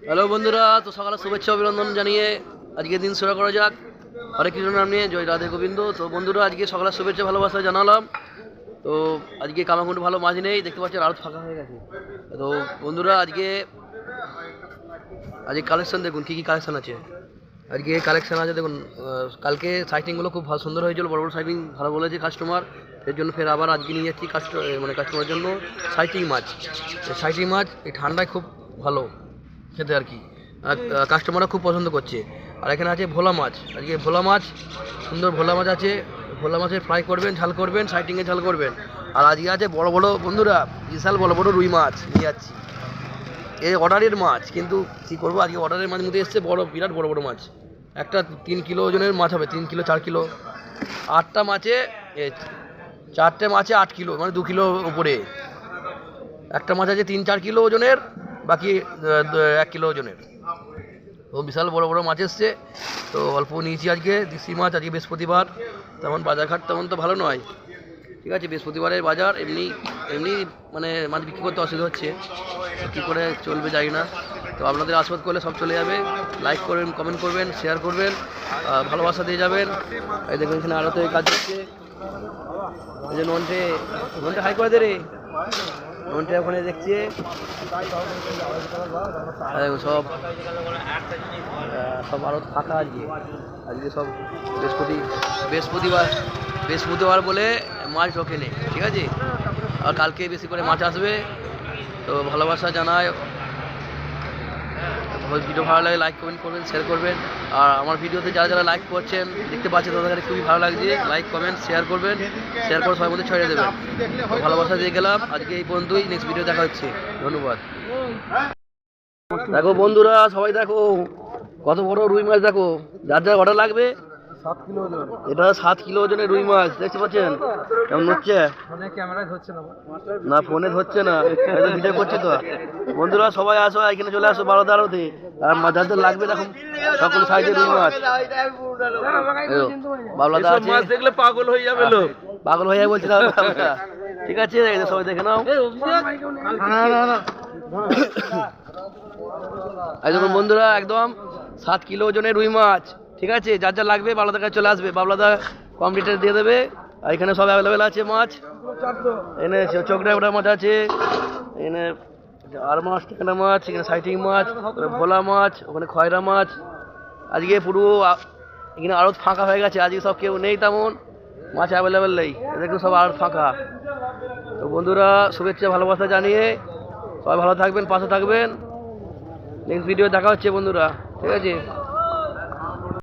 Hello বন্ধুরা, তো সকালে শুভেচ্ছা অভিনন্দন জানিয়ে আজকে দিন শুরু করা যাক হরে কৃষ্ণ নাম নিয়ে। জয় রাধে গোবিন্দ। তো বন্ধুরা, আজকে সকালে শুভেচ্ছা ভালোবাসা জানালাম। তো আজকে কামাকুন্ড ভালো মাছ নেই, দেখতে পাচ্ছেন আরও ফাঁকা হয়ে গেছে। তো বন্ধুরা, আজকে কালেকশন দেখুন কী কী কালেকশন আছে। আজকে কালেকশন আছে দেখুন। কালকে সাইটিংগুলো খুব ভালো সুন্দর হয়েছিল, বড় বড় সাইটিং ভালো বলেছে কাস্টমার। এর জন্য ফের আবার আজকে নিয়ে যাচ্ছি কাস্টমারের জন্য সাইটিং মাছ। সাইটিং মাছ এই ঠান্ডায় খুব ভালো খেতে আর কি, কাস্টমাররা খুব পছন্দ করছে। আর এখানে আছে ভোলা মাছ। আজকে ভোলা মাছ, সুন্দর ভোলা মাছ আছে। ভোলা মাছের ফ্রাই করবেন, ঝাল করবেন, সাইটিংয়ে ঝাল করবেন। আর আজকে আছে বড় বড় বন্ধুরা, বিশাল বড় বড় রুই মাছ নিয়ে যাচ্ছি। এই অর্ডারের মাছ, কিন্তু কী করবো, আজকে অর্ডারের মাছ মধ্যে এসছে বড়, বিরাট বড় বড় মাছ। একটা 3 কিলো ওজনের মাছ হবে, 3 কিলো 4 কিলো। 8টা মাছে 4টে মাছে 8 কিলো, মানে 2 কিলো উপরে। একটা মাছ আছে 3-4 কিলো ওজনের, বাকি 1 কিলো ওজনের। তো বিশাল বড় বড় মাছ এসছে। তো অল্প নিয়েছি আজকে দেশি মাছ। আজকে বৃহস্পতিবার, তেমন বাজারঘাট তেমন তো ভালো নয়, ঠিক আছে। বৃহস্পতিবারের বাজার এমনি এমনি মানে মাছ বিক্রি করতে অসুবিধা হচ্ছে, কী করে চলবে জানি না। তো আপনাদের আশীর্বাদ করলে সব চলে যাবে। লাইক করবেন, কমেন্ট করবেন, শেয়ার করবেন, ভালোবাসা দিয়ে যাবেন। এই দেখুন এখানে আরও তো কাজ হচ্ছে। এই যে ননটে হাই করে দে রে, ননটে ওখানে দেখছে। সব সব আরও ফাঁকা আজকে সব বৃহস্পতিবার বলে মাছ ঢোকে নেই, ঠিক আছে। আর কালকে বেশি করে মাছ আসবে। তো ভালোবাসা জানায়। ভিডিও ভালো লাগে লাইক কমেন্ট করবেন, শেয়ার করবেন। আর আমার ভিডিওতে যারা যারা লাইক করছেন, দেখতে পাচ্ছেন, তাদের খুবই ভালো লাগছে। লাইক কমেন্ট শেয়ার করবেন, শেয়ার করে সবার মধ্যে ছড়িয়ে দেবেন। ভালোবাসা দিয়ে গেলাম আজকে এই পর্যন্তই। নেক্সট ভিডিও দেখা হচ্ছে। ধন্যবাদ। দেখো বন্ধুরা, সবাই দেখো কত বড় রুই মাছ। দেখো, যার যার অর্ডার লাগবে। 7 কিলো ওজন, এটা 7 কিলো ওজনের রুই মাছ। দেখতে পাচ্ছেন কেমন হচ্ছে? ক্যামেরায় ধরছে না, ফোনে ধরছে না, ভিডিও করছে তো। বন্ধুরা সবাই আসো, এখানে চলে আসো বারোদারতে। আর যাদের লাগবে দেখুন সকল সাইজের রুই মাছ। বাবলাদা আছে, মাছ দেখলে পাগল হয়ে যাবে, লোক পাগল হয়ে যাবে বলছে। ঠিক আছে, সবাই দেখে নাও। এই দেখুন বন্ধুরা, একদম 7 কিলো ওজনের রুই মাছ, ঠিক আছে। যার যা লাগবে বাবলাদার কাছে চলে আসবে, বাবলাদা কম রেটে দিয়ে দেবে। আর এখানে সব অ্যাভেলেবেল আছে মাছ। এনে চোখড়া মাছ আছে, এনে আর মাছ, টেকনা মাছ, এখানে সাইটিং মাছ, ভোলা মাছ, ওখানে খয়রা মাছ। আজকে পুরো এখানে আরও ফাঁকা হয়ে গেছে। আজকে সব কেউ নেই, তেমন মাছ অ্যাভেলেবেল নেই। দেখুন সব আরও ফাঁকা। তো বন্ধুরা, শুভেচ্ছা ভালোবাসা জানিয়ে সবাই ভালো থাকবেন, পাশে থাকবেন। নেক্সট ভিডিও দেখা হচ্ছে বন্ধুরা, ঠিক আছে।